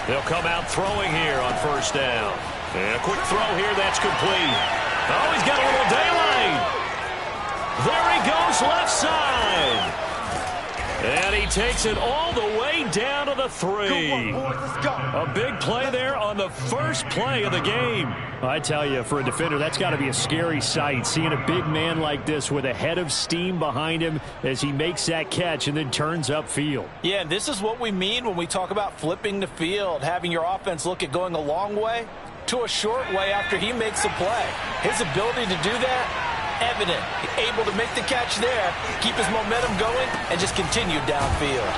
They'll come out throwing here on first down. And a quick throw here, that's complete. Oh, he's got a little daylight. There he goes, left side. And he takes it all the way down to the 3. A big play there on the first play of the game. I tell you, for a defender, that's got to be a scary sight, seeing a big man like this with a head of steam behind him as he makes that catch and then turns upfield. Yeah, and this is what we mean when we talk about flipping the field, having your offense look at going a long way to a short way after he makes a play. His ability to do that, evident. Able to make the catch there, keep his momentum going, and just continue downfield.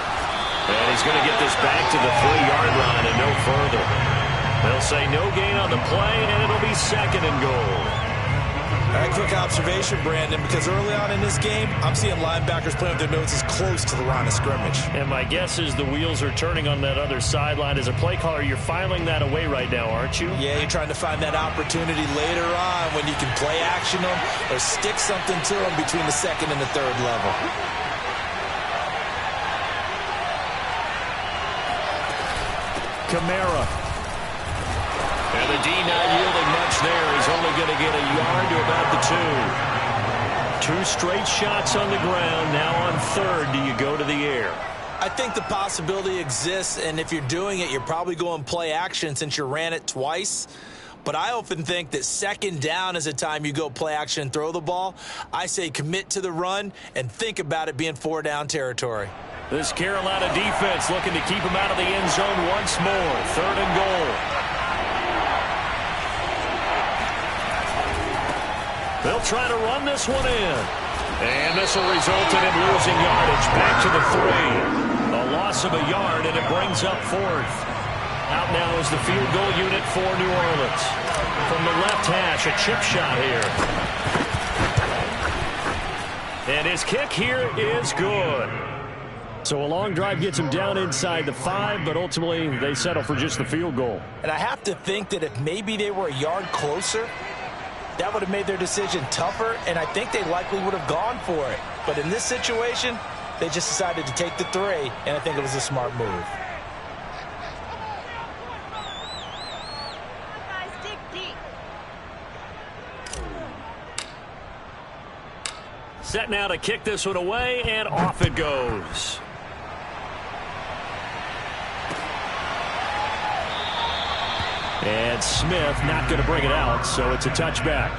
And he's going to get this back to the 3-yard line and no further. They'll say no gain on the play, and it'll be 2nd and goal. All right, quick observation, Brandon, because early on in this game, I'm seeing linebackers playing with their noses close to the line of scrimmage. And my guess is the wheels are turning on that other sideline. As a play caller, you're filing that away right now, aren't you? Yeah, you're trying to find that opportunity later on when you can play action them or stick something to them between the 2nd and the 3rd level. Kamara. And the D not yielding much there. He's only going to get a yard to about the 2. 2 straight shots on the ground. Now on 3rd, do you go to the air? I think the possibility exists, and if you're doing it, you're probably going play action since you ran it twice. But I often think that 2nd down is a time you go play action and throw the ball. I say commit to the run and think about it being 4-down territory. This Carolina defense looking to keep him out of the end zone once more. 3rd and goal. They'll try to run this one in. And this will result in him losing yardage back to the 3. A loss of a yard, and it brings up 4th. Out now is the field goal unit for New Orleans. From the left hash, a chip shot here. And his kick here is good. So a long drive gets him down inside the 5, but ultimately they settle for just the field goal. And I have to think that if maybe they were a yard closer, that would have made their decision tougher, and I think they likely would have gone for it. But in this situation, they just decided to take the 3, and I think it was a smart move. Set now to kick this one away, and off it goes. And Smith not going to bring it out, so it's a touchback.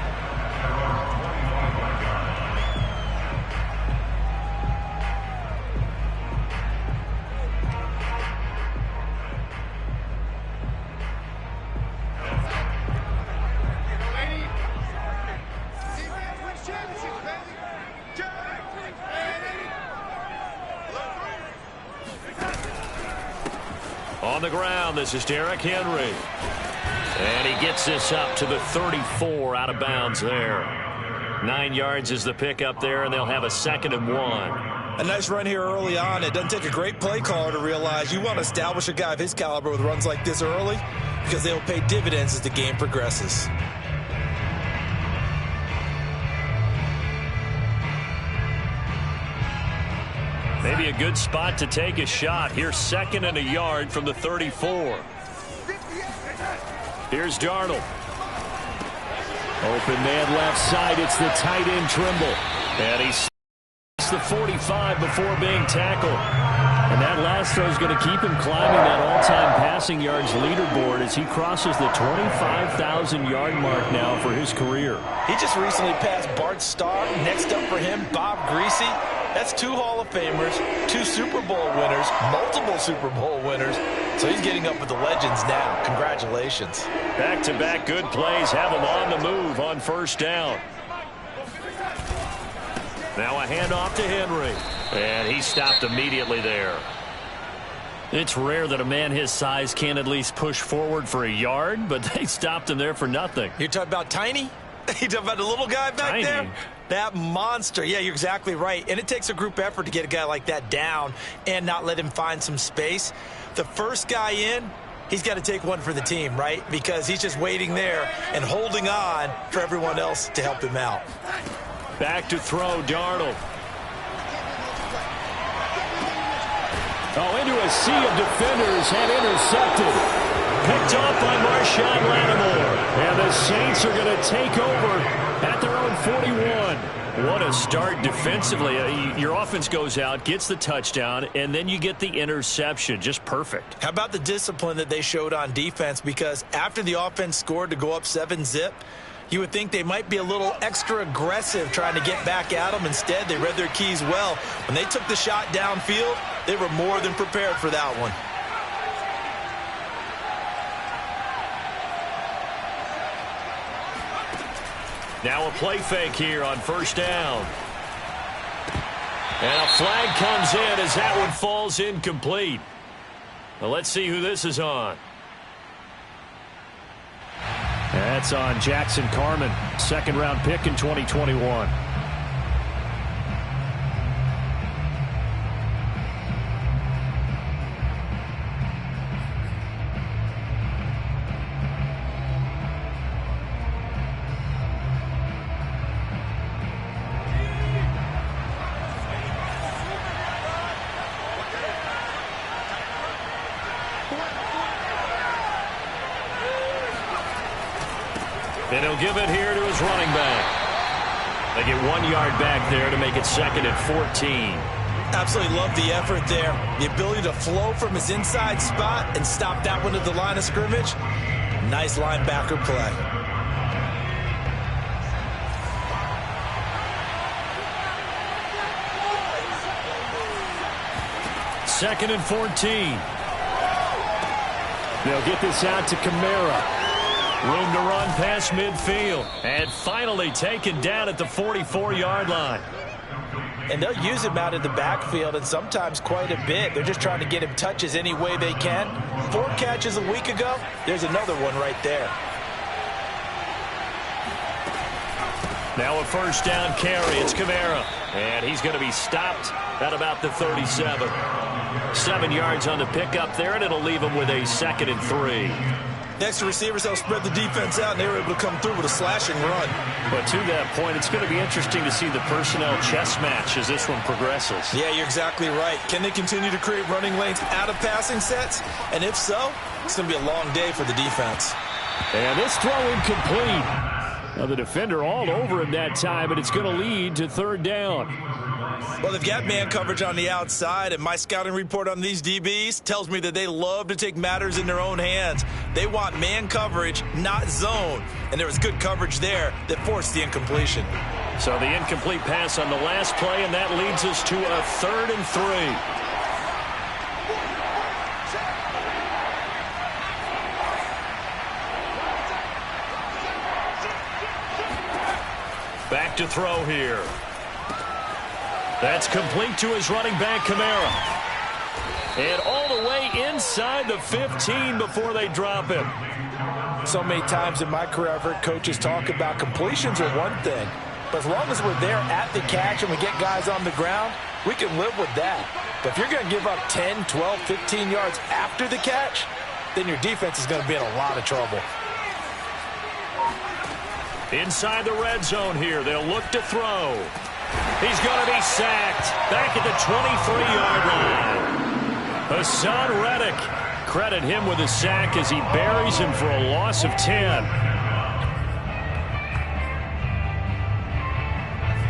On the ground, this is Derrick Henry. And he gets this up to the 34, out of bounds there. 9 yards is the pickup there, and they'll have a 2nd and 1. A nice run here early on. It doesn't take a great play caller to realize you want to establish a guy of his caliber with runs like this early because they will pay dividends as the game progresses. Maybe a good spot to take a shot. Here's 2nd and a yard from the 34. Here's Darnold. Open man left side. It's the tight end Trimble. And he's the 45 before being tackled. And that last throw is going to keep him climbing that all-time passing yards leaderboard as he crosses the 25,000-yard mark now for his career. He just recently passed Bart Starr. Next up for him, Bob Greasy. That's 2 Hall of Famers, 2 Super Bowl winners, multiple Super Bowl winners. So he's getting up with the legends now. Congratulations. Back-to-back good plays have him on the move on first down. Now a handoff to Henry. And he stopped immediately there. It's rare that a man his size can at least push forward for a yard, but they stopped him there for nothing. You're talking about Tiny? You talking about the little guy back Tiny. there? That monster. Yeah, you're exactly right. And it takes a group effort to get a guy like that down and not let him find some space. The first guy in, he's got to take one for the team, right? Because he's just waiting there and holding on for everyone else to help him out. Back to throw, Darnold. Oh, into a sea of defenders and intercepted. Picked off by Marshawn Lattimore. And the Saints are going to take over at their own 41. What a start defensively. Your offense goes out, gets the touchdown, and then you get the interception. Just perfect. How about the discipline that they showed on defense? Because after the offense scored to go up 7-zip, you would think they might be a little extra aggressive trying to get back at them. Instead, they read their keys well. When they took the shot downfield, they were more than prepared for that one. Now a play fake here on first down. And a flag comes in as that one falls incomplete. Well, let's see who this is on. That's on Jackson Carman, second-round pick in 2021. And he'll give it here to his running back. They get 1 yard back there to make it second and 14. Absolutely love the effort there. The ability to flow from his inside spot and stop that one at the line of scrimmage. Nice linebacker play. Second and 14. They'll get this out to Kamara. Room to run past midfield. And finally taken down at the 44-yard line. And they'll use him out in the backfield, and sometimes quite a bit. They're just trying to get him touches any way they can. 4 catches a week ago. There's another one right there. Now a first down carry. It's Kamara. And he's going to be stopped at about the 37. 7 yards on the pickup there, and it'll leave him with a second and 3. Next to receivers, they'll spread the defense out, and they were able to come through with a slashing run. But to that point, it's going to be interesting to see the personnel chess match as this one progresses. Yeah, you're exactly right. Can they continue to create running lanes out of passing sets? And if so, it's going to be a long day for the defense. And this throw incomplete. Now the defender all over him that time, and it's going to lead to third down. Well, they've got man coverage on the outside, and my scouting report on these DBs tells me that they love to take matters in their own hands. They want man coverage, not zone. And there was good coverage there that forced the incompletion. So the incomplete pass on the last play, and that leads us to a third and 3. Back to throw here. That's complete to his running back, Kamara. And all the way inside the 15 before they drop him. So many times in my career, I've heard coaches talk about completions are one thing. But as long as we're there at the catch and we get guys on the ground, we can live with that. But if you're going to give up 10, 12, 15 yards after the catch, then your defense is going to be in a lot of trouble. Inside the red zone here, they'll look to throw. He's going to be sacked back at the 23-yard line. Hassan Reddick, credit him with a sack as he buries him for a loss of 10.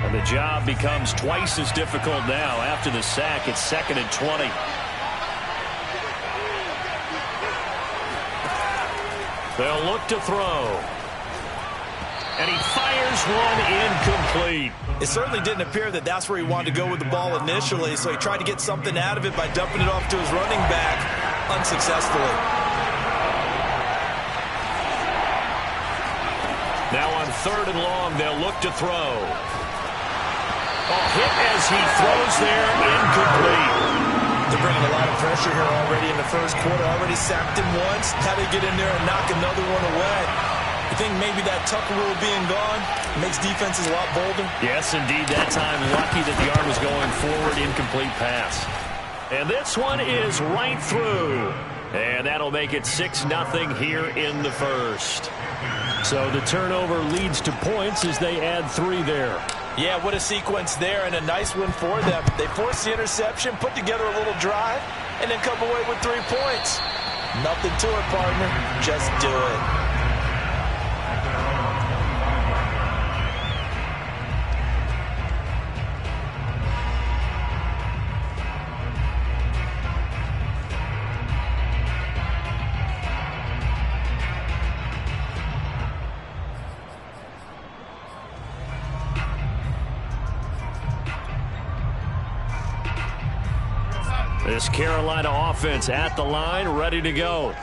And the job becomes twice as difficult now after the sack. It's second and 20. They'll look to throw. And he fires one incomplete. It certainly didn't appear that that's where he wanted to go with the ball initially, so he tried to get something out of it by dumping it off to his running back unsuccessfully. Now on third and long, they'll look to throw. Hit as he throws there, incomplete. They're bringing a lot of pressure here already in the first quarter. Already sacked him once. How they get in there and knock another one away? You think maybe that Tucker rule being gone makes defenses a lot bolder? Yes, indeed. That time, lucky that the arm was going forward, incomplete pass. And this one is right through. And that'll make it 6-0 here in the first. So the turnover leads to points as they add 3 there. Yeah, what a sequence there, and a nice one for them. They forced the interception, put together a little drive, and then come away with 3 points. Nothing to it, partner. Just do it. This Carolina offense at the line, ready to go.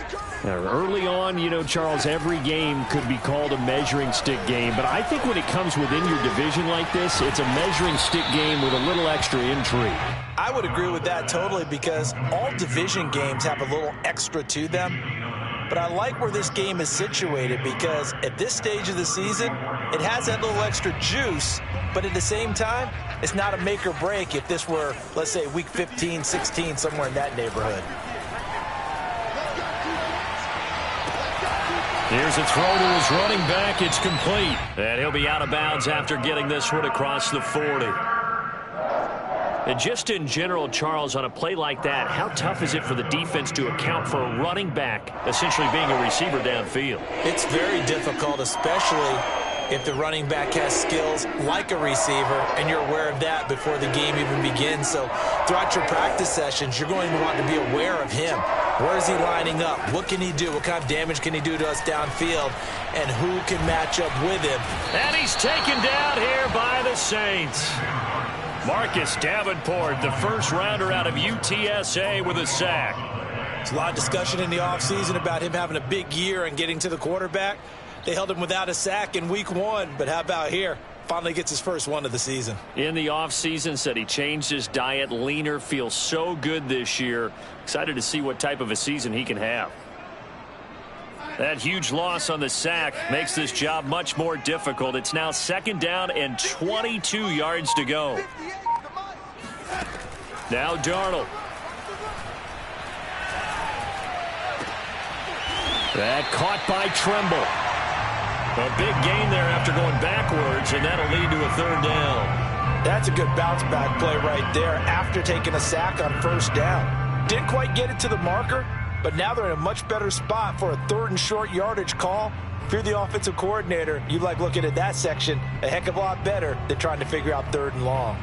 Now, early on, you know, Charles, every game could be called a measuring stick game. But I think when it comes within your division like this, it's a measuring stick game with a little extra intrigue. I would agree with that totally, because all division games have a little extra to them. But I like where this game is situated, because at this stage of the season, it has that little extra juice. But at the same time, it's not a make or break if this were, let's say, week 15, 16, somewhere in that neighborhood. Here's a throw to his running back. It's complete. And he'll be out of bounds after getting this one across the 40. And just in general, Charles, on a play like that, how tough is it for the defense to account for a running back essentially being a receiver downfield? It's very difficult, especially if the running back has skills like a receiver, and you're aware of that before the game even begins. So throughout your practice sessions, you're going to want to be aware of him. Where is he lining up? What can he do? What kind of damage can he do to us downfield? And who can match up with him? And he's taken down here by the Saints. Marcus Davenport, the first rounder out of UTSA, with a sack. There's a lot of discussion in the offseason about him having a big year and getting to the quarterback. They held him without a sack in week 1, but how about here? Finally gets his first one of the season. In the offseason, said he changed his diet, leaner, feels so good this year. Excited to see what type of a season he can have. That huge loss on the sack makes this job much more difficult. It's now 2nd down and 22 yards to go. Now Darnold. That caught by Tremble. A big gain there after going backwards, and that'll lead to a 3rd down. That's a good bounce-back play right there after taking a sack on 1st down. Didn't quite get it to the marker, but now they're in a much better spot for a 3rd and short yardage call. If you're the offensive coordinator, you like looking at that section a heck of a lot better than trying to figure out 3rd and long.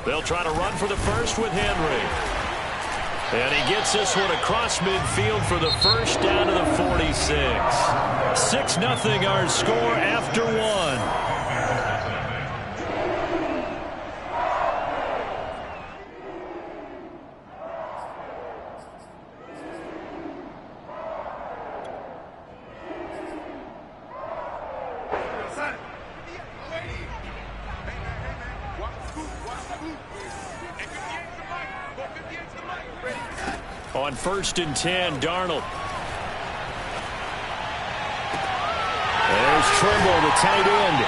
They'll try to run for the first with Henry. And he gets this one across midfield for the first down to the 46. 6-0 our score after 1. On 1st and 10, Darnold. There's Trimble, the tight end.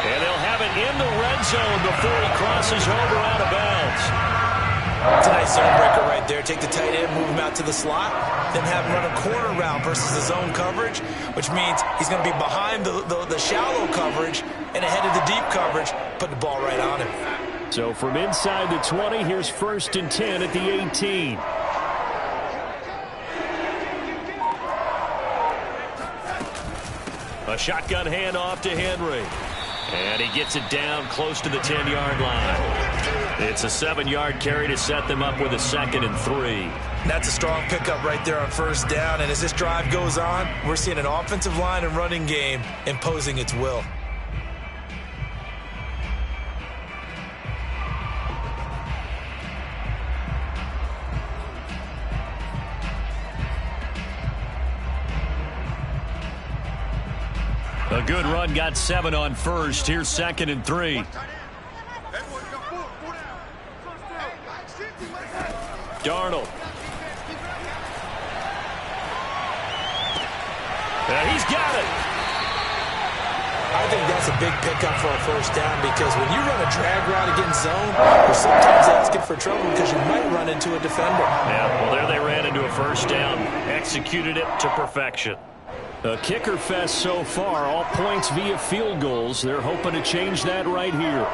And they'll have it in the red zone before he crosses over out of bounds. It's a nice zone breaker right there. Take the tight end, move him out to the slot, then have him run a corner route versus the zone coverage, which means he's going to be behind the shallow coverage and ahead of the deep coverage, put the ball right on him. So from inside the 20, here's 1st and 10 at the 18. A shotgun handoff to Henry. And he gets it down close to the 10-yard line. It's a 7-yard carry to set them up with a 2nd and 3. That's a strong pickup right there on 1st down. And as this drive goes on, we're seeing an offensive line and running game imposing its will. A good run, got 7 on 1st. Here's 2nd and 3. Darnold. I think that's a big pickup for a first down because when you run a drag route against zone, you're sometimes asking for trouble because you might run into a defender. Yeah, well, there they ran into a first down, executed it to perfection. A kicker fest so far, all points via field goals. They're hoping to change that right here.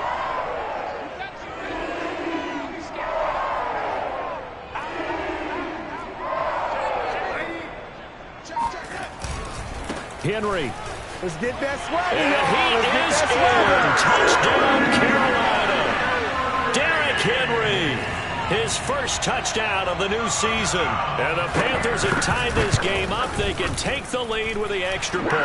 Henry. Let's get that swag. And he is in. Touchdown, Carolina. Derrick Henry. His first touchdown of the new season. And the Panthers have tied this game up. They can take the lead with the extra point.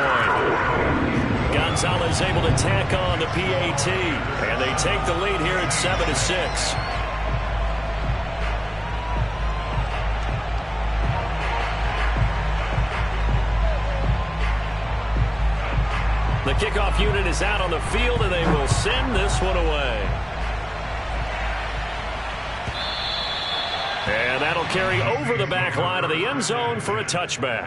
Gonzalez able to tack on the PAT. And they take the lead here at 7-6. The kickoff unit is out on the field, and they will send this one away. And that'll carry over the back line of the end zone for a touchback.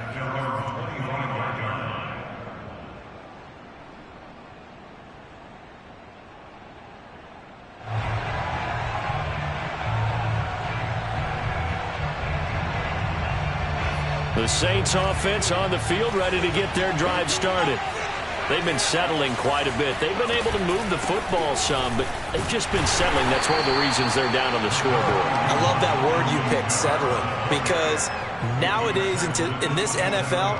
The Saints offense on the field, ready to get their drive started. They've been settling quite a bit. They've been able to move the football some, but they've just been settling. That's one of the reasons they're down on the scoreboard. I love that word you picked, settling, because nowadays in this NFL,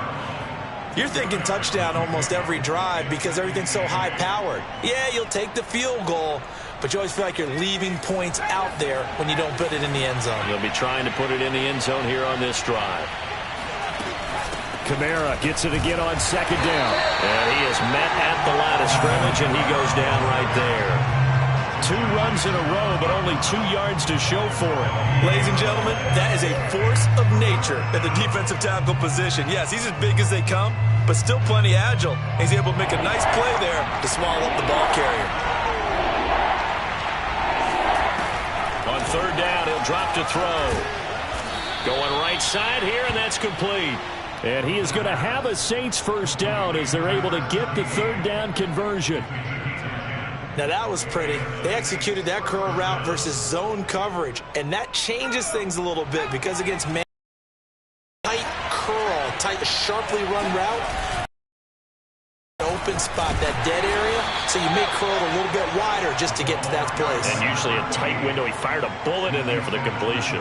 you're thinking touchdown almost every drive because everything's so high-powered. Yeah, you'll take the field goal, but you always feel like you're leaving points out there when you don't put it in the end zone. They'll be trying to put it in the end zone here on this drive. Kamara gets it again on second down. And he is met at the line of scrimmage, and he goes down right there. 2 runs in a row, but only 2 yards to show for it. Ladies and gentlemen, that is a force of nature at the defensive tackle position. Yes, he's as big as they come, but still plenty agile. He's able to make a nice play there to swallow up the ball carrier. On third down, he'll drop to throw. Going right side here, and that's complete. And he is going to have a Saints first down as they're able to get the third down conversion. Now that was pretty. They executed that curl route versus zone coverage, and that changes things a little bit because against man, tight curl, tight, sharply run route, open spot, that dead area, so you may curl it a little bit wider just to get to that place. And usually a tight window. He fired a bullet in there for the completion.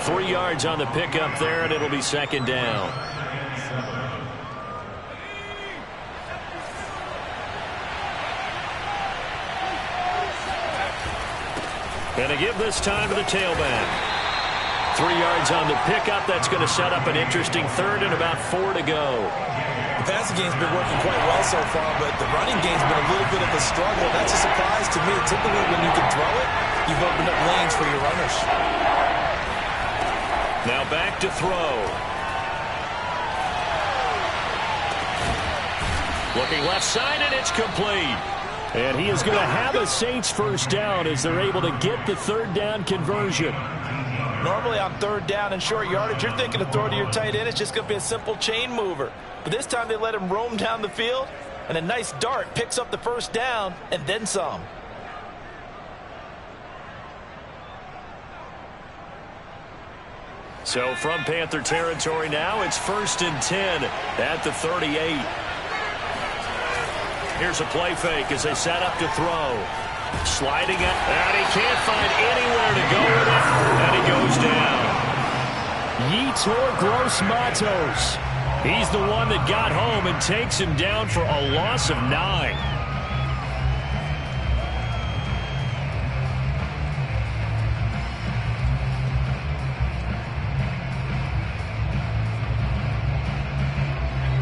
3 yards on the pickup there, and it'll be second down. And to give this time to the tailback. 3 yards on the pickup. That's going to set up an interesting third and about 4 to go. The passing game's been working quite well so far, but the running game's been a little bit of a struggle. That's a surprise to me. Typically, when you can throw it, you've opened up lanes for your runners. Now back to throw. Looking left side, and it's complete. And he is going to have a Saints first down as they're able to get the third down conversion. Normally on third down and short yardage, you're thinking to throw to your tight end. It's just going to be a simple chain mover. But this time they let him roam down the field, and a nice dart picks up the first down and then some. So from Panther territory now, it's 1st and 10 at the 38. Here's a play fake as they set up to throw. Sliding it, and he can't find anywhere to go with it, and he goes down. Yetur Gross-Matos. He's the one that got home and takes him down for a loss of 9.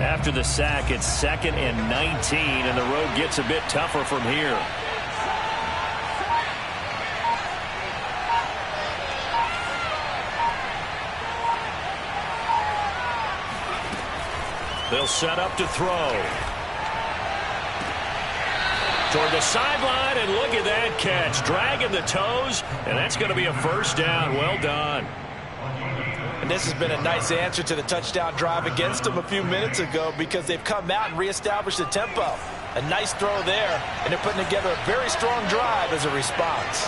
After the sack, it's 2nd and 19, and the road gets a bit tougher from here. They'll set up to throw. Toward the sideline, and look at that catch. Dragging the toes, and that's going to be a first down. Well done. And this has been a nice answer to the touchdown drive against them a few minutes ago because they've come out and reestablished the tempo. A nice throw there, and they're putting together a very strong drive as a response.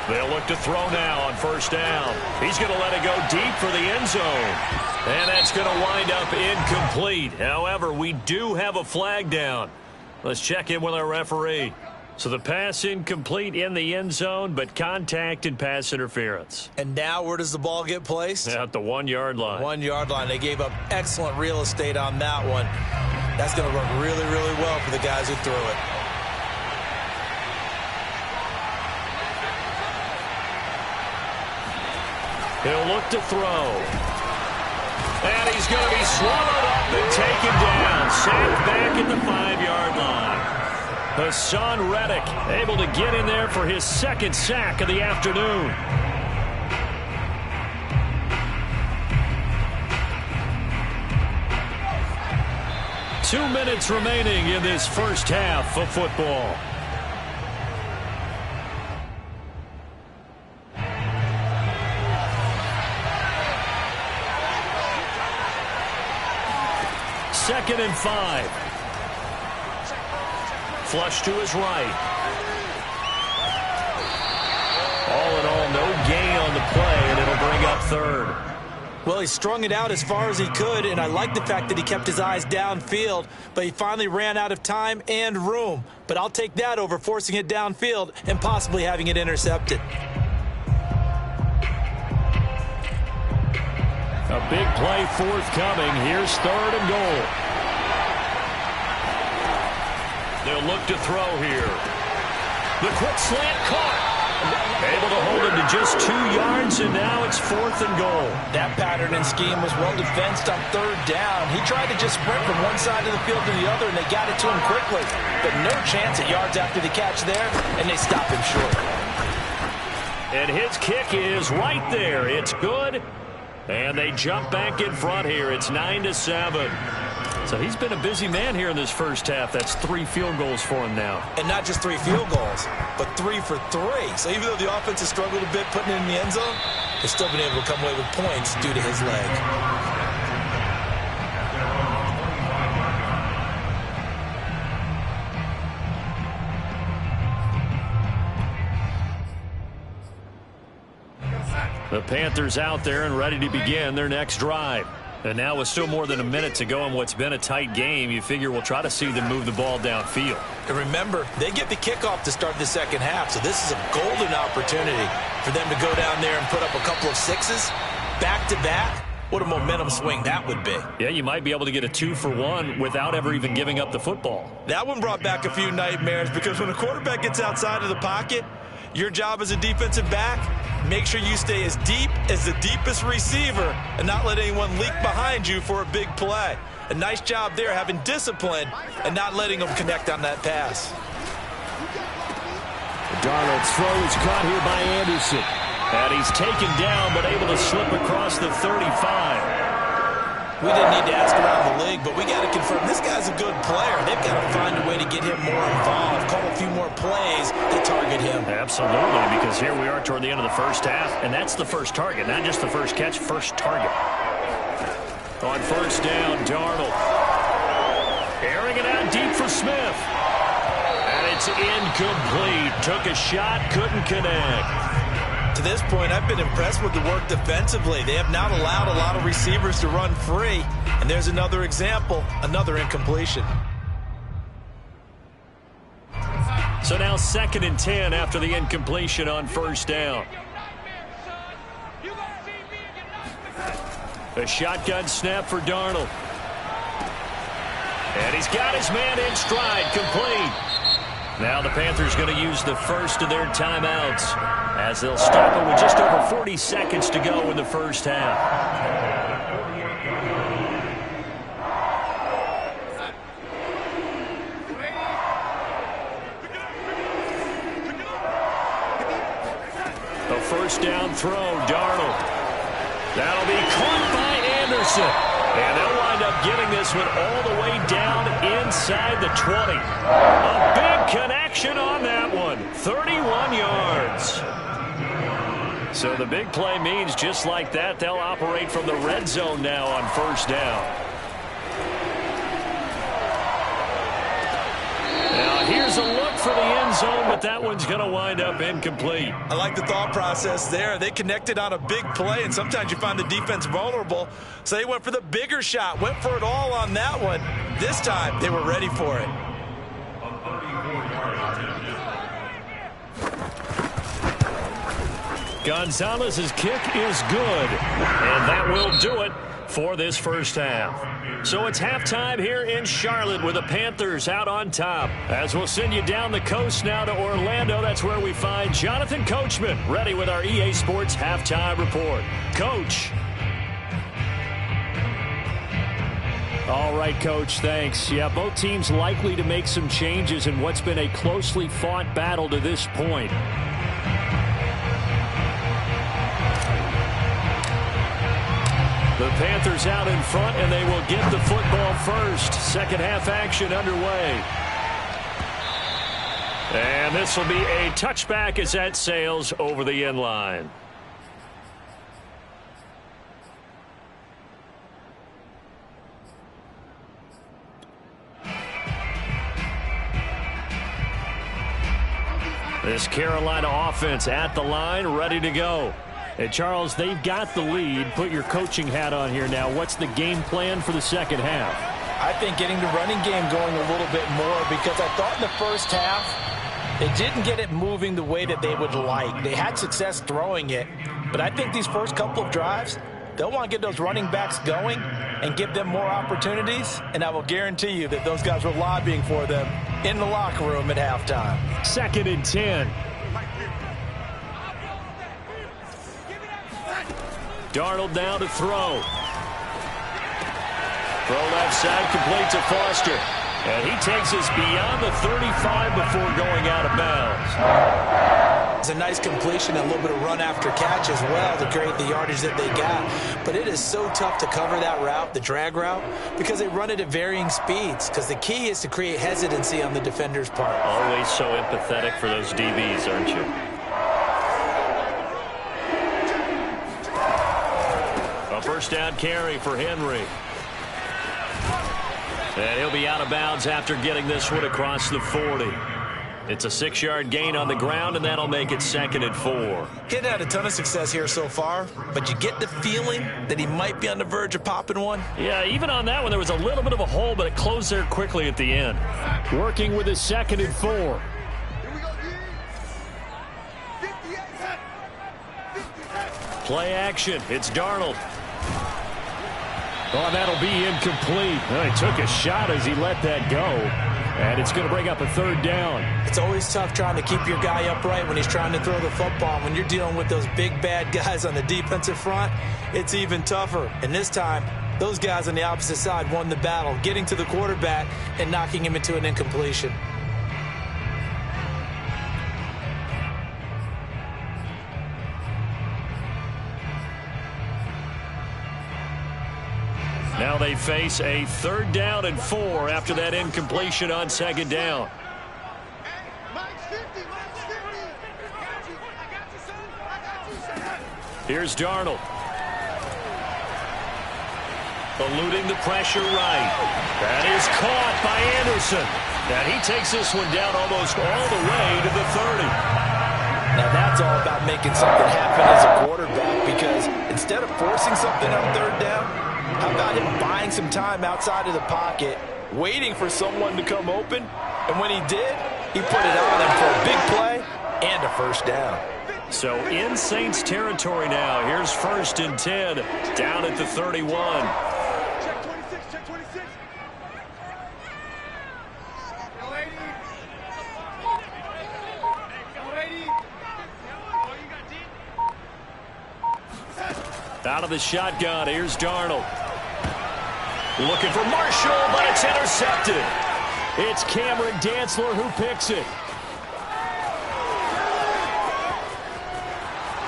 They'll look to throw now on first down. He's going to let it go deep for the end zone. And that's going to wind up incomplete. However, we do have a flag down. Let's check in with our referee. So the pass incomplete in the end zone, but contact and pass interference. And now where does the ball get placed? At the 1 yard line. 1 yard line. They gave up excellent real estate on that one. That's going to work really, really well for the guys who threw it. He'll look to throw. And he's going to be swallowed up and taken down. Sacked back at the 5 yard line. Hassan Reddick able to get in there for his second sack of the afternoon. Two minutes remaining in this first half of football. Second and 5. Flush to his right. All in all, no gain on the play, and it'll bring up third. Well, he strung it out as far as he could, and I like the fact that he kept his eyes downfield, but he finally ran out of time and room. But I'll take that over forcing it downfield and possibly having it intercepted. A big play forthcoming. Here's third and goal. They'll look to throw here. The quick slant caught. Able to hold him to just 2 yards, and now it's fourth and goal. That pattern and scheme was well defensed on third down. He tried to just sprint from one side of the field to the other, and they got it to him quickly. But no chance at yards after the catch there, and they stop him short. And his kick is right there. It's good. And they jump back in front here. It's 9-7. So he's been a busy man here in this first half. That's 3 field goals for him now. And not just 3 field goals, but 3 for 3. So even though the offense has struggled a bit putting it in the end zone, they've still been able to come away with points due to his leg. The Panthers out there and ready to begin their next drive. And now with still more than a minute to go in what's been a tight game, you figure we'll try to see them move the ball downfield. And remember, they get the kickoff to start the second half, so this is a golden opportunity for them to go down there and put up a couple of sixes back-to-back. What a momentum swing that would be. Yeah, you might be able to get a 2-for-1 without ever even giving up the football. That one brought back a few nightmares because when a quarterback gets outside of the pocket, your job as a defensive back, make sure you stay as deep as the deepest receiver and not let anyone leak behind you for a big play. A nice job there having discipline and not letting them connect on that pass. Darnold's throw is caught here by Anderson. And he's taken down but able to slip across the 35. We didn't need to ask around the league, but we got to confirm this guy's a good player. They've got to find a way to get him more involved, call a few more plays that target him. Absolutely, because here we are toward the end of the first half, and that's the first target, not just the first catch, first target. On first down, Darnold. Airing it out deep for Smith. And it's incomplete. Took a shot, couldn't connect. To this point, I've been impressed with the work defensively. They have not allowed a lot of receivers to run free. And there's another example, another incompletion. So now 2nd and 10 after the incompletion on first down. A shotgun snap for Darnold. And he's got his man in stride, complete. Now the Panthers going to use the first of their timeouts as they'll stop it with just over 40 seconds to go in the first half. A first down throw, Darnold. That'll be caught by Anderson. And they'll wind up getting this one all the way down inside the 20. A big connection on that one. 31 yards. So the big play means just like that, they'll operate from the red zone now on first down. Now here's a look for the end zone, but that one's going to wind up incomplete. I like the thought process there. They connected on a big play, and sometimes you find the defense vulnerable. So they went for the bigger shot, went for it all on that one. This time, they were ready for it. Gonzalez's kick is good, and that will do it for this first half. So it's halftime here in Charlotte with the Panthers out on top. As we'll send you down the coast now to Orlando, that's where we find Jonathan Coachman ready with our EA Sports halftime report. Coach. All right, Coach, thanks. Yeah, both teams likely to make some changes in what's been a closely fought battle to this point. The Panthers out in front, and they will get the football first. Second half action underway. And this will be a touchback as that sails over the end line. This Carolina offense at the line, ready to go. Hey, Charles, they've got the lead. Put your coaching hat on here now. What's the game plan for the second half? I think getting the running game going a little bit more, because I thought in the first half they didn't get it moving the way that they would like. They had success throwing it, but I think these first couple of drives, they'll want to get those running backs going and give them more opportunities, and I will guarantee you that those guys were lobbying for them in the locker room at halftime. 2nd and 10. Darnold now to throw. Throw left side, complete to Foster. And he takes us beyond the 35 before going out of bounds. It's a nice completion, a little bit of run after catch as well to create the yardage that they got. But it is so tough to cover that route, the drag route, because they run it at varying speeds. Because the key is to create hesitancy on the defender's part. Always so empathetic for those DBs, aren't you? A first down carry for Henry. And he'll be out of bounds after getting this one across the 40. It's a 6-yard gain on the ground, and that'll make it 2nd and 4. He hadn't had a ton of success here so far, but you get the feeling that he might be on the verge of popping one. Yeah, even on that one, there was a little bit of a hole, but it closed there quickly at the end. Working with his 2nd and 4. Play action. It's Darnold. Oh, that'll be incomplete. Well, he took a shot as he let that go. And it's going to bring up a 3rd down. It's always tough trying to keep your guy upright when he's trying to throw the football. When you're dealing with those big, bad guys on the defensive front, it's even tougher. And this time, those guys on the opposite side won the battle, getting to the quarterback and knocking him into an incompletion. Now they face a 3rd down and 4 after that incompletion on 2nd down. Here's Darnold. Eluding the pressure right. That is caught by Anderson. And he takes this one down almost all the way to the 30. Now that's all about making something happen as a quarterback, because instead of forcing something on 3rd down, how about him buying some time outside of the pocket, waiting for someone to come open, and when he did, he put it on him for a big play and a first down. So in Saints territory now. Here's 1st and 10 down at the 31. Check 26, check 26. Out of the shotgun, here's Darnold. Looking for Marshall, but it's intercepted. It's Cameron Dantzler who picks it.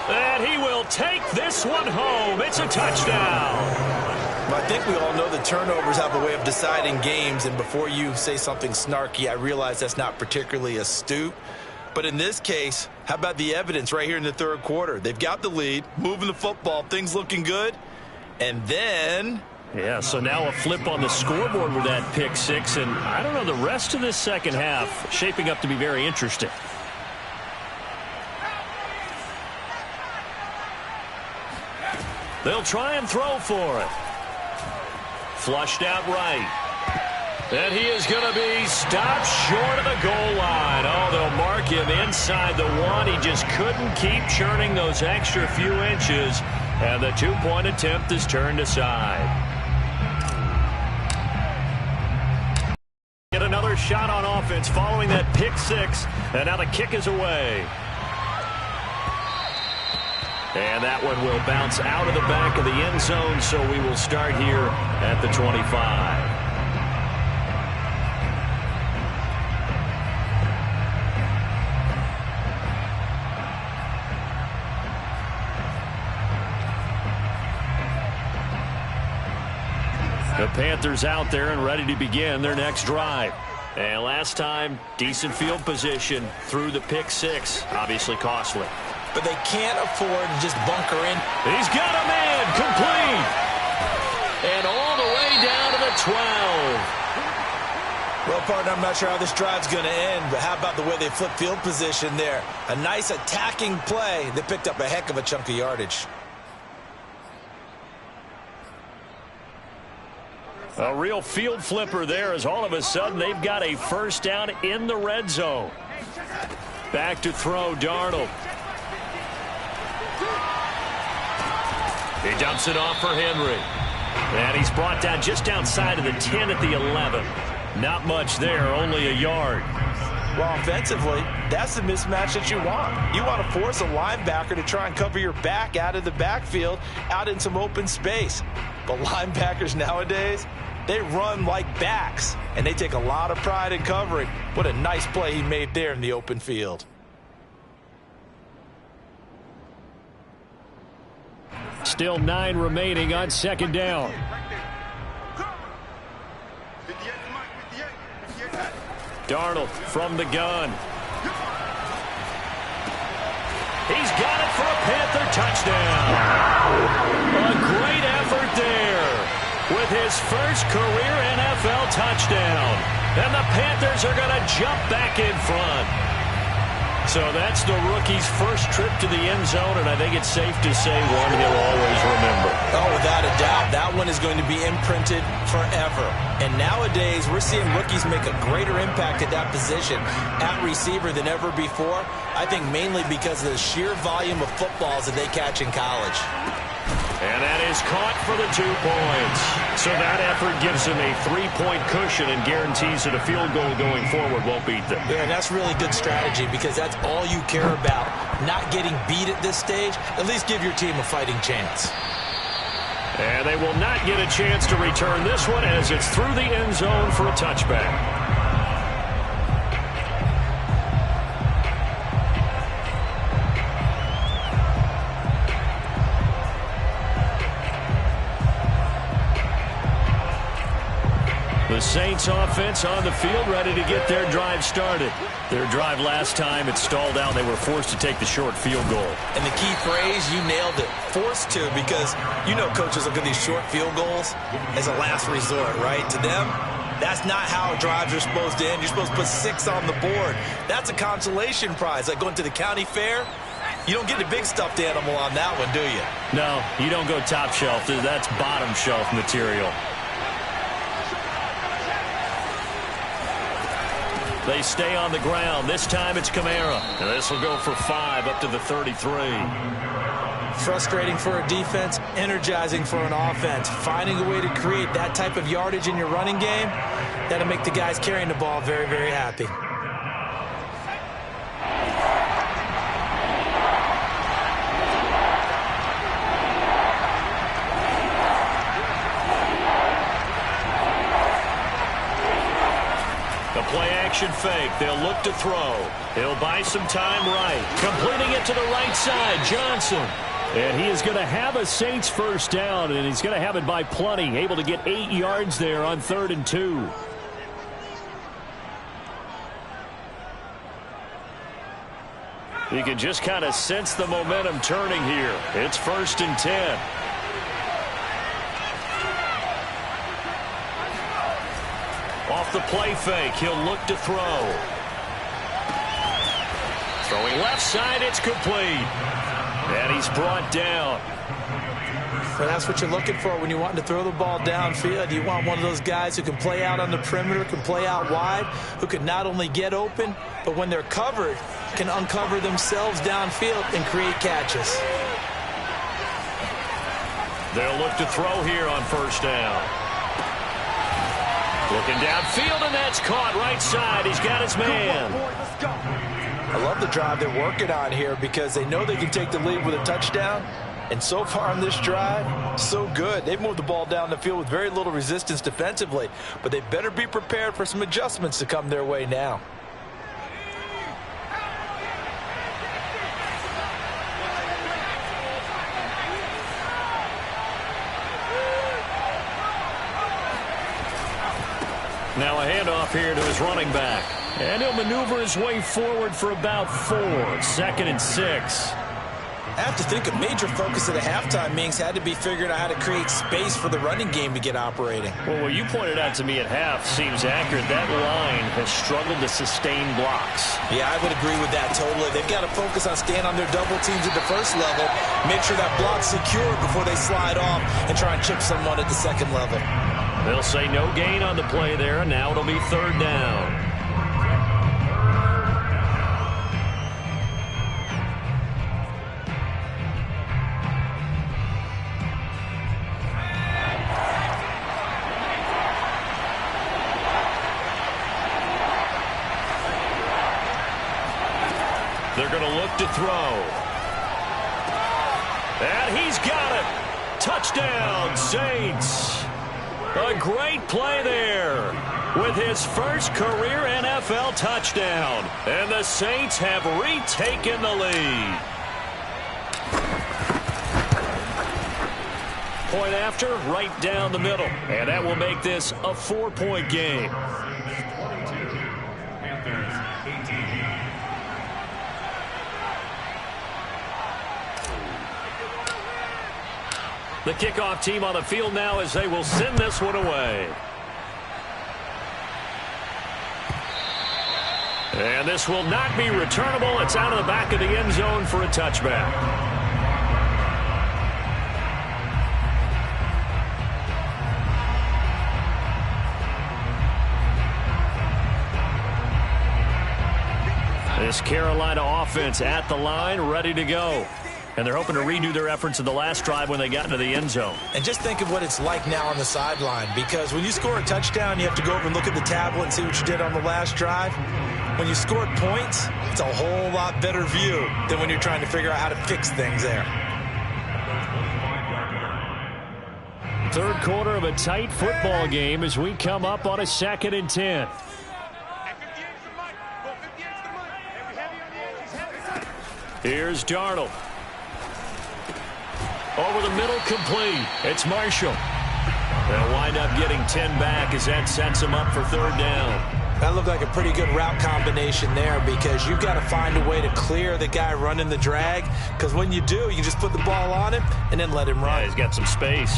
And he will take this one home. It's a touchdown. I think we all know that turnovers have a way of deciding games, and before you say something snarky, I realize that's not particularly astute. But in this case, how about the evidence right here in the third quarter? They've got the lead, moving the football, things looking good. And then... Yeah, so now a flip on the scoreboard with that pick six. And I don't know, the rest of this second half shaping up to be very interesting. They'll try and throw for it. Flushed out right. And he is going to be stopped short of the goal line. Oh, they'll mark him inside the one. He just couldn't keep churning those extra few inches. And the two-point attempt is turned aside. Get another shot on offense following that pick six. And now the kick is away. And that one will bounce out of the back of the end zone, so we will start here at the 25. The Panthers out there and ready to begin their next drive. And last time, decent field position through the pick six. Obviously costly. But they can't afford to just bunker in. He's got a man complete. And all the way down to the 12. Well, partner, I'm not sure how this drive's going to end, but how about the way they flip field position there? A nice attacking play. They picked up a heck of a chunk of yardage. A real field flipper there as all of a sudden they've got a first down in the red zone. Back to throw, Darnold. He dumps it off for Henry. And he's brought down just outside of the 10 at the 11. Not much there, only a yard. Well, offensively, that's the mismatch that you want. You want to force a linebacker to try and cover your back out of the backfield, out in some open space. But linebackers nowadays, they run like backs, and they take a lot of pride in covering. What a nice play he made there in the open field. Still 9 remaining on second down. Darnold from the gun. He's got it for a Panther touchdown. A great effort there with his first career NFL touchdown. And the Panthers are going to jump back in front. So that's the rookie's first trip to the end zone, and I think it's safe to say one he'll always remember. Oh, without a doubt, that one is going to be imprinted forever. And nowadays, we're seeing rookies make a greater impact at that position at receiver than ever before. I think mainly because of the sheer volume of footballs that they catch in college. And that is caught for the 2 points. So that effort gives them a 3-point cushion and guarantees that a field goal going forward won't beat them. Yeah, and that's really good strategy because that's all you care about. Not getting beat at this stage. At least give your team a fighting chance. And they will not get a chance to return this one as it's through the end zone for a touchback. The Saints offense on the field ready to get their drive started. Their drive last time, it stalled out. They were forced to take the short field goal. And the key phrase, you nailed it, forced to, because you know coaches look at these short field goals as a last resort, right? To them, that's not how drives are supposed to end. You're supposed to put 6 on the board. That's a consolation prize. Like going to the county fair, you don't get the big stuffed animal on that one, do you? No, you don't go top shelf. That's bottom shelf material. They stay on the ground. This time it's Kamara. And this will go for 5 up to the 33. Frustrating for a defense, energizing for an offense. Finding a way to create that type of yardage in your running game, that'll make the guys carrying the ball very, very happy. Play-action fake. They'll look to throw. He'll buy some time right. Completing it to the right side. Johnson. And he is going to have a Saints first down, and he's going to have it by plenty. Able to get 8 yards there on 3rd and 2. You can just kind of sense the momentum turning here. It's 1st and 10. Off the play fake, he'll look to throw. Throwing left side, it's complete. And he's brought down. And that's what you're looking for when you want to throw the ball downfield. You want one of those guys who can play out on the perimeter, can play out wide, who can not only get open, but when they're covered, can uncover themselves downfield and create catches. They'll look to throw here on 1st down. Looking downfield, and that's caught right side. He's got his man. I love the drive they're working on here because they know they can take the lead with a touchdown. And so far on this drive, so good. They've moved the ball down the field with very little resistance defensively. But they better be prepared for some adjustments to come their way now. Now a handoff here to his running back. And he'll maneuver his way forward for about 4. 2nd and 6. I have to think a major focus of the halftime meetings had to be figuring out how to create space for the running game to get operating. Well, what you pointed out to me at half seems accurate. That line has struggled to sustain blocks. Yeah, I would agree with that totally. They've got to focus on staying on their double teams at the first level, make sure that block's secure before they slide off and try and chip someone at the second level. They'll say no gain on the play there, and now it'll be 3rd down. They're going to look to throw. And he's got it. Touchdown, Saints. A great play there with his first career NFL touchdown. And the Saints have retaken the lead. Point after, right down the middle. And that will make this a 4-point game. The kickoff team on the field now as they will send this one away. And this will not be returnable. It's out of the back of the end zone for a touchback. This Carolina offense at the line, ready to go. And they're hoping to redo their efforts in the last drive when they got into the end zone. And just think of what it's like now on the sideline, because when you score a touchdown, you have to go over and look at the tablet and see what you did on the last drive. When you scored points, it's a whole lot better view than when you're trying to figure out how to fix things there. 3rd quarter of a tight football game as we come up on a 2nd and 10. Here's Darnold. Over the middle, complete. It's Marshall. They'll wind up getting 10 back as that sets them up for 3rd down. That looked like a pretty good route combination there because you've got to find a way to clear the guy running the drag, because when you do, you just put the ball on him and then let him run. Yeah, he's got some space.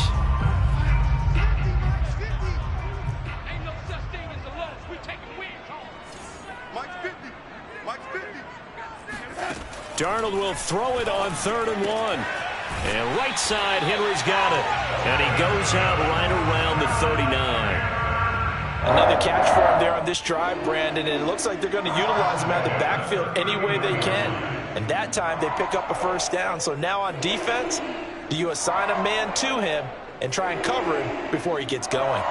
Darnold will throw it on 3rd and 1. And right side, Henry's got it. And he goes out right around the 39. Another catch for him there on this drive, Brandon, and it looks like they're going to utilize him out of the backfield any way they can. And that time they pick up a 1st down. So now on defense, do you assign a man to him and try and cover him before he gets going?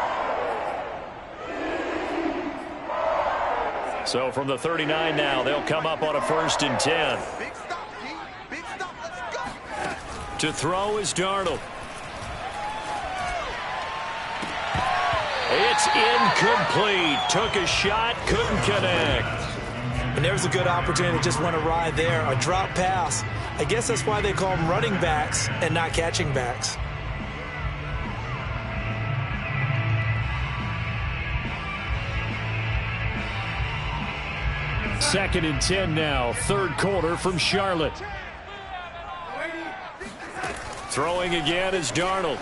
So from the 39 now, they'll come up on a 1st and 10. To throw is Darnold. It's incomplete. Took a shot, couldn't connect. And there's a good opportunity to just went awry there. A drop pass. I guess that's why they call them running backs and not catching backs. 2nd and 10 now. Third quarter from Charlotte. Throwing again is Darnold.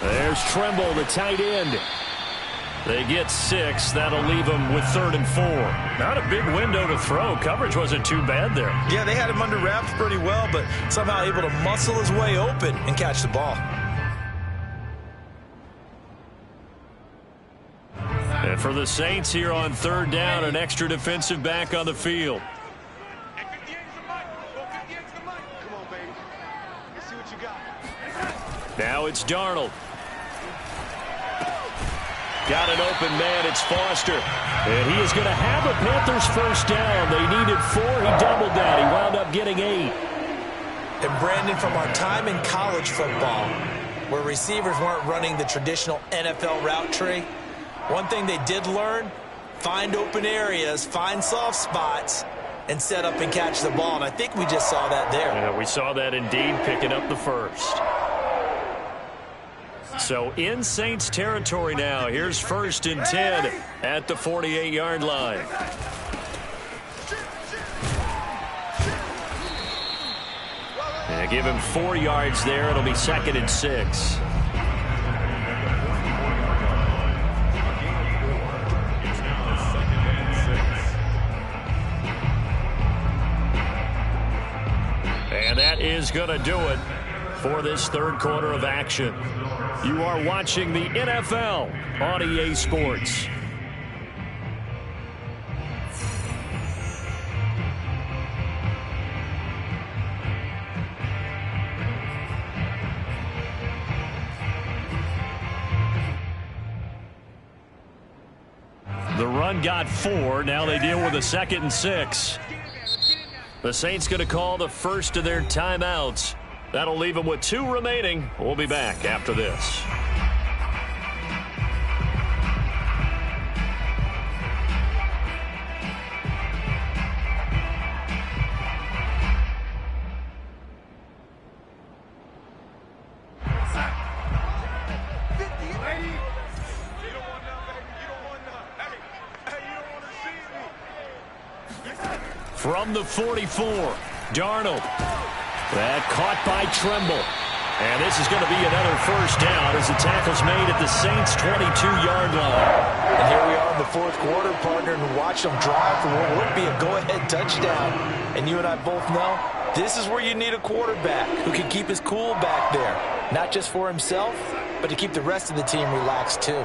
There's Tremble, the tight end. They get 6. That'll leave them with 3rd and 4. Not a big window to throw. Coverage wasn't too bad there. Yeah, they had him under wraps pretty well, but somehow able to muscle his way open and catch the ball. And for the Saints here on 3rd down, an extra defensive back on the field. Now it's Darnold. Got an open man. It's Foster. And he is going to have a Panthers first down. They needed 4. He doubled that. He wound up getting 8. And Brandon, from our time in college football, where receivers weren't running the traditional NFL route tree, one thing they did learn, find open areas, find soft spots, and set up and catch the ball. And I think we just saw that there. Yeah, we saw that indeed, picking up the first. So in Saints territory now. Here's 1st and 10 at the 48-yard line. And give him 4 yards there. It'll be 2nd and 6. And that is going to do it for this 3rd quarter of action. You are watching the NFL on EA Sports. The run got 4. Now they deal with a 2nd and 6. The Saints going to call the first of their timeouts. That'll leave them with 2 remaining. We'll be back after this. From the 44, Darnold. That caught by Tremble. And this is going to be another first down as the tackle's made at the Saints' 22-yard line. And here we are in the 4th quarter, partner, and watch them drive for what would be a go-ahead touchdown. And you and I both know this is where you need a quarterback who can keep his cool back there. Not just for himself, but to keep the rest of the team relaxed too.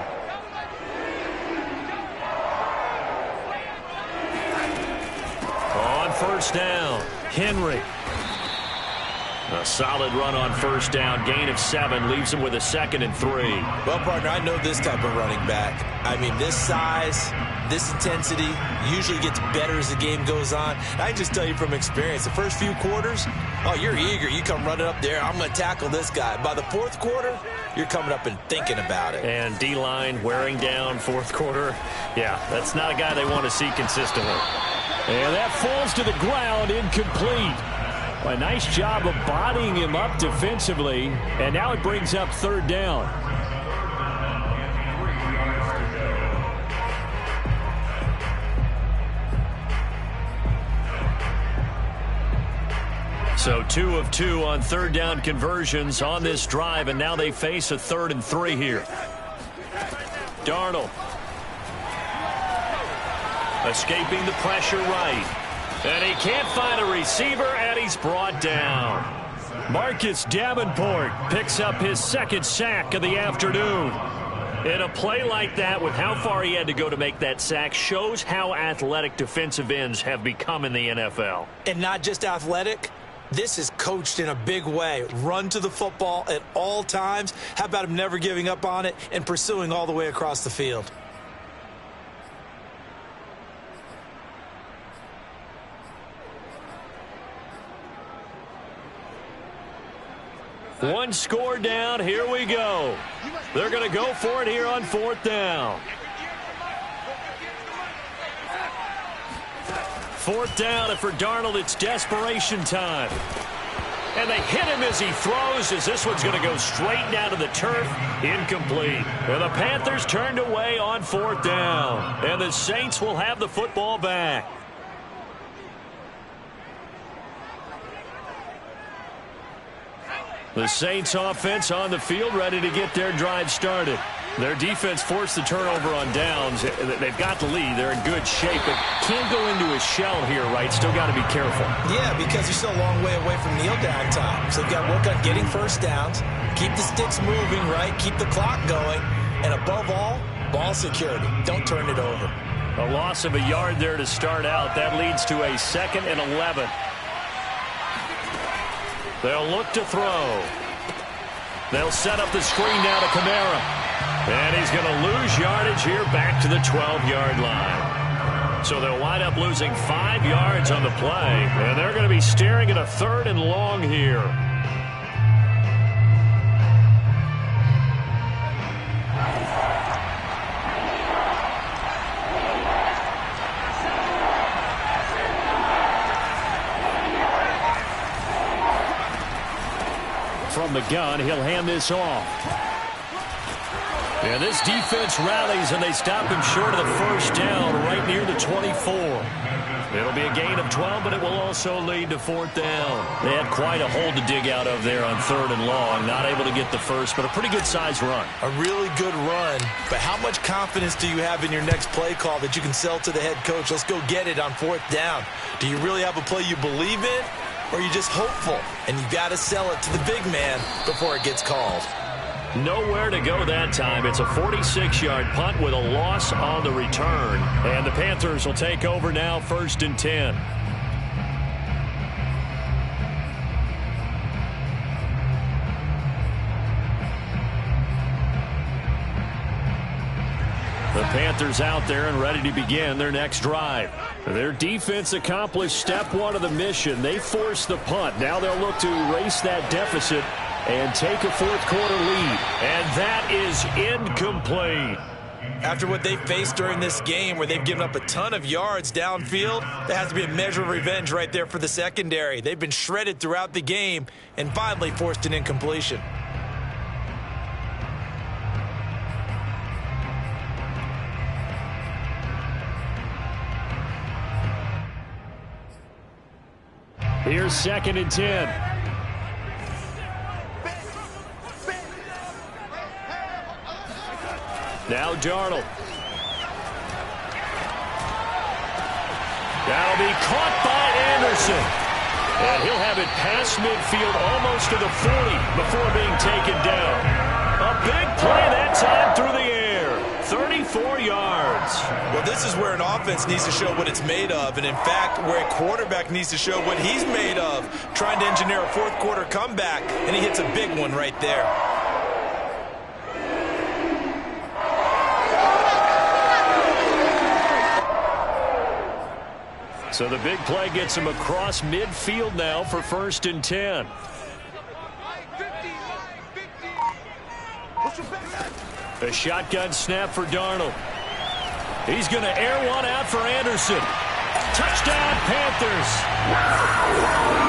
On first down, Henry. A solid run on first down. Gain of 7 leaves him with a 2nd and 3. Well, partner, I know this type of running back. I mean, this size, this intensity usually gets better as the game goes on. I can just tell you from experience, the first few quarters, oh, you're eager. You come running up there, I'm going to tackle this guy. By the 4th quarter, you're coming up and thinking about it. And D-line wearing down 4th quarter. Yeah, that's not a guy they want to see consistently. And that falls to the ground, incomplete. A nice job of bodying him up defensively, and now it brings up 3rd down. So 2 of 2 on 3rd down conversions on this drive, and now they face a 3rd and 3 here. Darnold. Escaping the pressure right. And he can't find a receiver, and he's brought down. Marcus Davenport picks up his 2nd sack of the afternoon. In a play like that, with how far he had to go to make that sack, shows how athletic defensive ends have become in the NFL. And not just athletic. This is coached in a big way. Run to the football at all times. How about him never giving up on it and pursuing all the way across the field? One score down. Here we go. They're going to go for it here on 4th down. 4th down, and for Darnold, it's desperation time. And they hit him as he throws, as this one's going to go straight down to the turf. Incomplete. And the Panthers turned away on 4th down. And the Saints will have the football back. The Saints offense on the field, ready to get their drive started. Their defense forced the turnover on downs. They've got the lead. They're in good shape, but can't go into a shell here, right? Still got to be careful. Yeah, because you're still a long way away from kneel down time. So you've got to work on getting first downs, keep the sticks moving, right? Keep the clock going. And above all, ball security. Don't turn it over. A loss of a yard there to start out. That leads to a 2nd and 11. They'll look to throw. They'll set up the screen now to Kamara. And he's going to lose yardage here back to the 12-yard line. So they'll wind up losing 5 yards on the play. And they're going to be staring at a 3rd and long here. From the gun, he'll hand this off. And this defense rallies, and they stop him short of the first down right near the 24. It'll be a gain of 12, but it will also lead to 4th down. They had quite a hole to dig out of there on 3rd and long. Not able to get the first, but a pretty good-sized run. A really good run, but how much confidence do you have in your next play call that you can sell to the head coach? Let's go get it on 4th down. Do you really have a play you believe in, or are you just hopeful? And you got to sell it to the big man before it gets called. Nowhere to go that time. It's a 46-yard punt with a loss on the return. And the Panthers will take over now, 1st and 10. The Panthers out there and ready to begin their next drive. Their defense accomplished step 1 of the mission. They forced the punt. Now they'll look to erase that deficit and take a 4th quarter lead. And that is incomplete. After what they faced during this game where they've given up a ton of yards downfield, there has to be a measure of revenge right there for the secondary. They've been shredded throughout the game and finally forced an incompletion. Here's 2nd and 10. Now Darnold. That'll be caught by Anderson. And he'll have it past midfield almost to the 40 before being taken down. A big play that time through the air. 34 yards. Well, this is where an offense needs to show what it's made of. And, in fact, where a quarterback needs to show what he's made of. Trying to engineer a 4th quarter comeback. And he hits a big one right there. So the big play gets him across midfield now for 1st and 10. A shotgun snap for Darnold. He's going to air one out for Anderson. Touchdown, Panthers.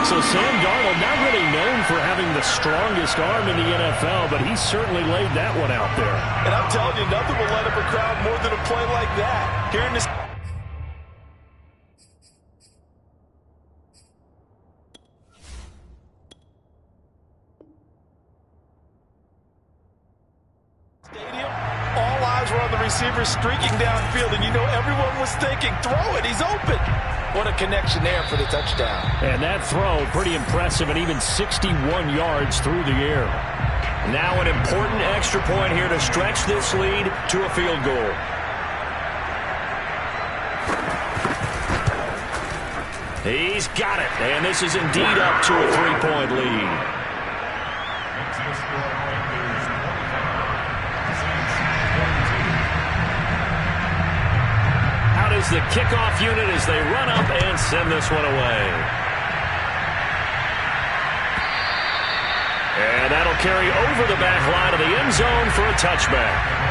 So Sam Darnold, not really known for having the strongest arm in the NFL, but he certainly laid that one out there. And I'm telling you, nothing will light up a crowd more than a play like that. Hearing this. Receiver streaking downfield, and you know everyone was thinking, throw it, he's open. What a connection there for the touchdown. And that throw, pretty impressive, and even 61 yards through the air. Now an important extra point here to stretch this lead to a field goal. He's got it, and this is indeed up to a 3-point lead. The kickoff unit as they run up and send this one away. And that'll carry over the back line of the end zone for a touchback.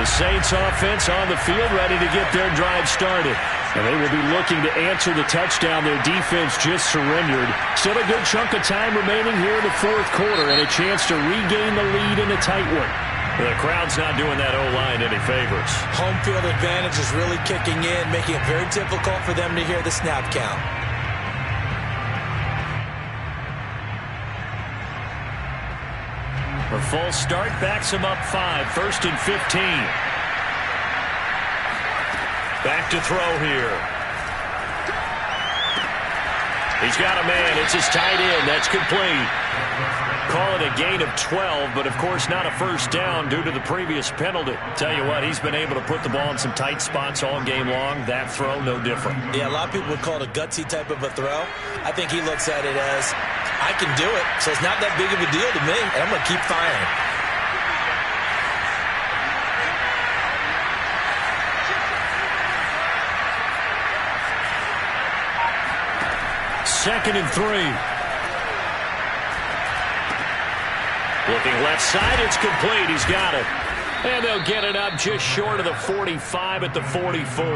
The Saints offense on the field, ready to get their drive started. And they will be looking to answer the touchdown their defense just surrendered. Still a good chunk of time remaining here in the fourth quarter and a chance to regain the lead in a tight one. The crowd's not doing that O-line any favors. Home field advantage is really kicking in, making it very difficult for them to hear the snap count. A false start backs him up 5, 1st and 15. Back to throw here. He's got a man. It's his tight end. That's complete. Call it a gain of 12, but of course not a first down due to the previous penalty. Tell you what, he's been able to put the ball in some tight spots all game long. That throw, no different. Yeah, a lot of people would call it a gutsy type of a throw. I think he looks at it as, I can do it, so it's not that big of a deal to me, and I'm going to keep firing. Second and 3. Looking left side, it's complete. He's got it. And they'll get it up just short of the 45 at the 44.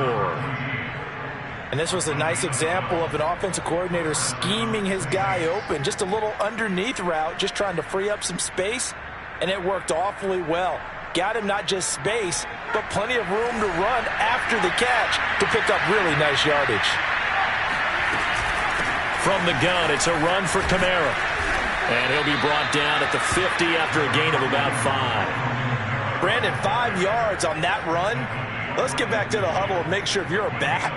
And this was a nice example of an offensive coordinator scheming his guy open. Just a little underneath route, just trying to free up some space, and it worked awfully well. Got him not just space, but plenty of room to run after the catch to pick up really nice yardage. From the gun, it's a run for Kamara. And he'll be brought down at the 50 after a gain of about 5. Brandon, 5 yards on that run. Let's get back to the huddle and make sure if you're a back,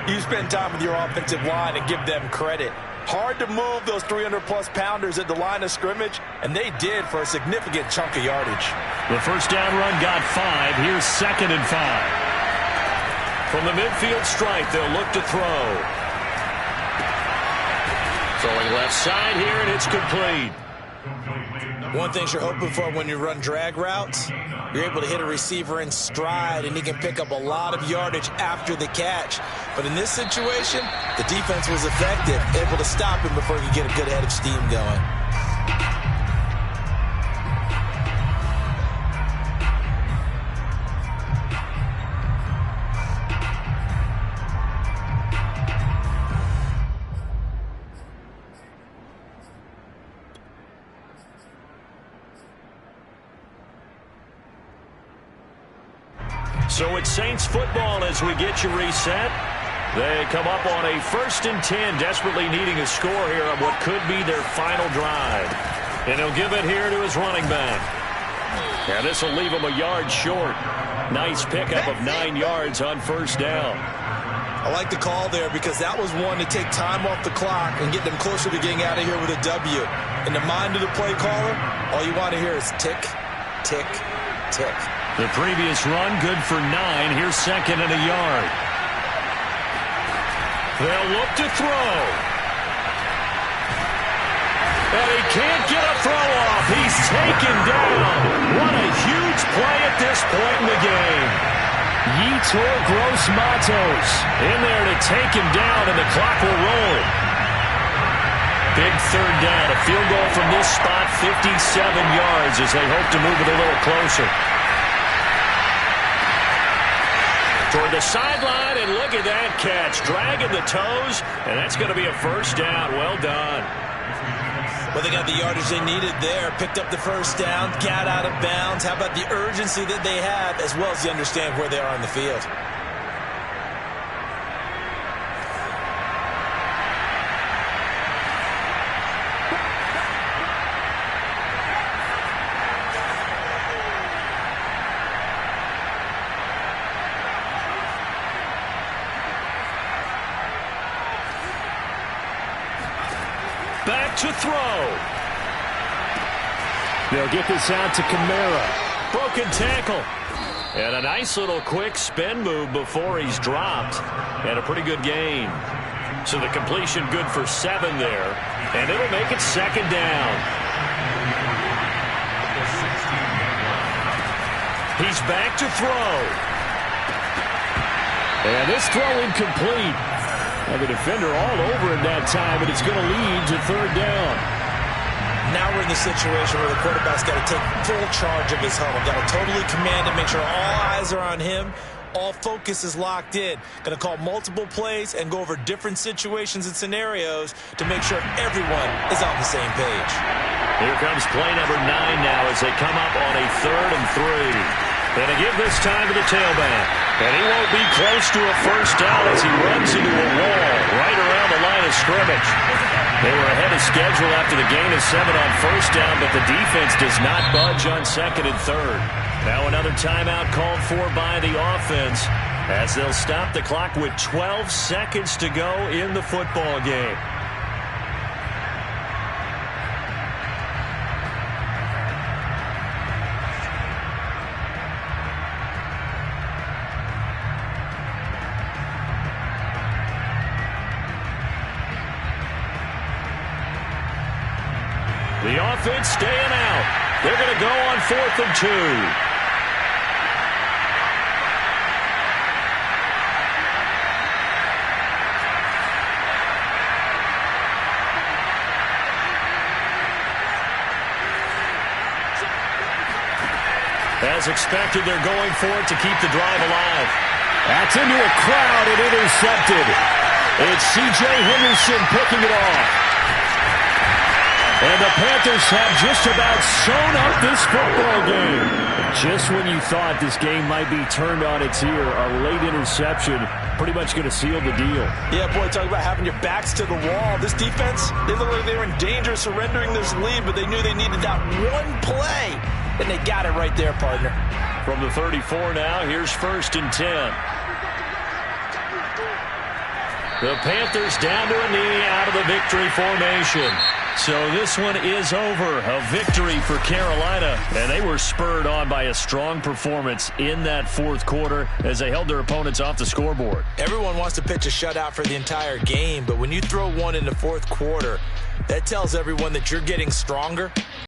you spend time with your offensive line and give them credit. Hard to move those 300-plus pounders at the line of scrimmage, and they did for a significant chunk of yardage. The first down run got 5. Here's 2nd and 5. From the midfield stripe, they'll look to throw. Throwing left side here, and it's complete. One thing you're hoping for when you run drag routes, you're able to hit a receiver in stride, and he can pick up a lot of yardage after the catch. But in this situation, the defense was effective, able to stop him before he could get a good head of steam going. So it's Saints football as we get you reset. They come up on a 1st and 10, desperately needing a score here on what could be their final drive. And he'll give it here to his running back. And this will leave him a yard short. Nice pickup of 9 yards on first down. I like the call there because that was one to take time off the clock and get them closer to getting out of here with a W. In the mind of the play caller, all you want to hear is tick, tick, tick. The previous run, good for 9. Here's 2nd and a yard. They'll look to throw. And he can't get a throw off. He's taken down. What a huge play at this point in the game. Yetur Gross-Matos in there to take him down, and the clock will roll. Big third down. A field goal from this spot, 57 yards as they hope to move it a little closer. Toward the sideline, and look at that catch. Dragging the toes, and that's going to be a first down. Well done. Well, they got the yardage they needed there. Picked up the first down, got out of bounds. How about the urgency that they have, as well as they understand where they are on the field? Back to throw. They'll get this out to Kamara. Broken tackle. And a nice little quick spin move before he's dropped. And a pretty good gain. So the completion good for 7 there. And it'll make it 2nd down. He's back to throw. And this throw incomplete. And the defender all over him that time, and it's going to lead to 3rd down. Now we're in the situation where the quarterback's got to take full charge of his huddle. Got to totally command it, make sure all eyes are on him. All focus is locked in. Going to call multiple plays and go over different situations and scenarios to make sure everyone is on the same page. Here comes play number 9 now as they come up on a 3rd and 3. And to give this time to the tailback. And he won't be close to a first down as he runs into a wall right around the line of scrimmage. They were ahead of schedule after the gain of 7 on first down, but the defense does not budge on 2nd and 3rd. Now another timeout called for by the offense as they'll stop the clock with 12 seconds to go in the football game. The offense staying out. They're going to go on 4th and 2. As expected, they're going for it to keep the drive alive. That's into a crowd and intercepted. It's C.J. Henderson picking it off. And the Panthers have just about sewn up this football game. Just when you thought this game might be turned on its ear, a late interception pretty much going to seal the deal. Yeah, boy, talk about having your backs to the wall. This defense, they look like they were in danger of surrendering this lead, but they knew they needed that one play. And they got it right there, partner. From the 34 now, here's 1st and 10. The Panthers down to a knee out of the victory formation. So this one is over. A victory for Carolina. And they were spurred on by a strong performance in that 4th quarter as they held their opponents off the scoreboard. Everyone wants to pitch a shutout for the entire game, but when you throw one in the 4th quarter, that tells everyone that you're getting stronger.